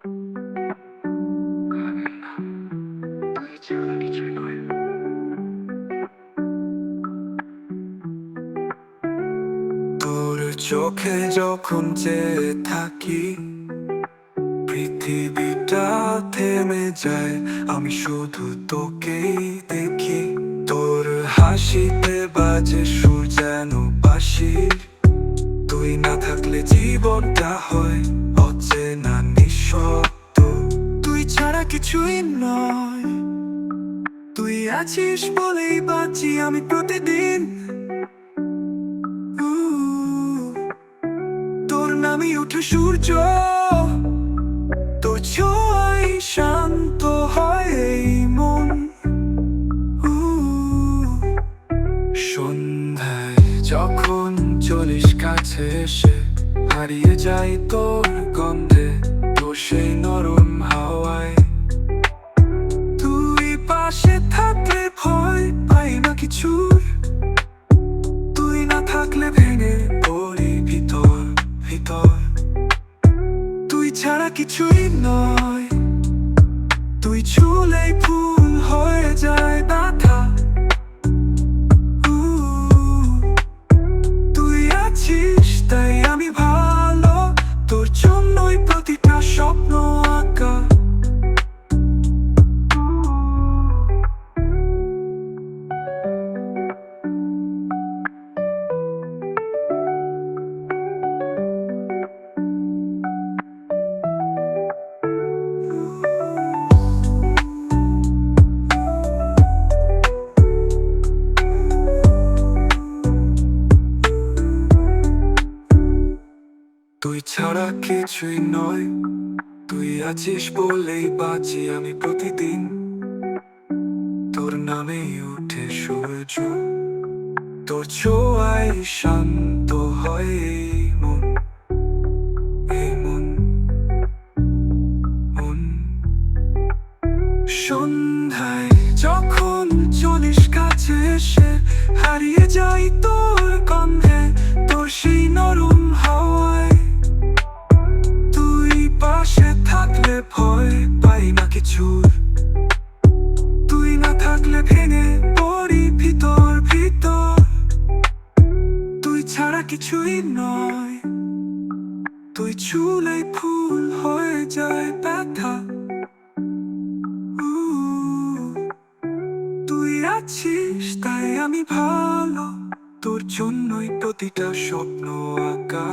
তোর চোখে যখন চেয়ে থাকি, পৃথিবীটা থেমে যায়। আমি শুধু তোকেই দেখি। তোর হাসিতে বাজে সুর যেন বাঁশির। তুই না থাকলে জীবনটা হয় অচেনা নিঃশব্দ। তুই ছাড়া কিছুই নয়, তুই আছিস বলেই বাঁচি আমি প্রতিদিন। তোর নামই উঠে সূর্য, তোর ছোঁয়ায় শান্ত হয় এই মন। সন্ধ্যায় যখন চলিস কাছে এসে, হারিয়ে যাই তোর গন্ধে, তোর সেই নরম হাওয়ায়। তুই পাশে থাকলে ভয় পাই না কিছুর। তুই না থাকলে ভেঙে পড়ি ভিতর ভিতর। তুই ছাড়া কিছুই নয়, তুই ছুলেই ফুল হয়ে যায় ব্যথা। তুই আছিস তাই আমি ভালো, তোর জন্যই প্রতিটা স্বপ্ন আঁকা। তুই ছাড়া কিছুই নয়, তুই আছিস বলেই বাঁচি আমি প্রতিদিন। তোর নামেই উঠে সূর্য, তোর ছোঁয়ায় শান্ত হয় এই মন। এই মন মন সন্ধ্যায় যখন চলিস কাছে এসে, হারিয়ে যাই তোর গন্ধে, তোর সেই নরম হাওয়ায়। তুই পাশে থাকলে ভয় পাই না কিছুর। তুই না থাকলে ভেঙে পড়ি ভিতর ভিতর। তুই ছাড়া কিছুই নয়, তুই ছুলেই ফুল হয়ে যায় ব্যথা। তুই আছিস তাই আমি ভালো, তোর জন্যই প্রতিটা স্বপ্ন আঁকা।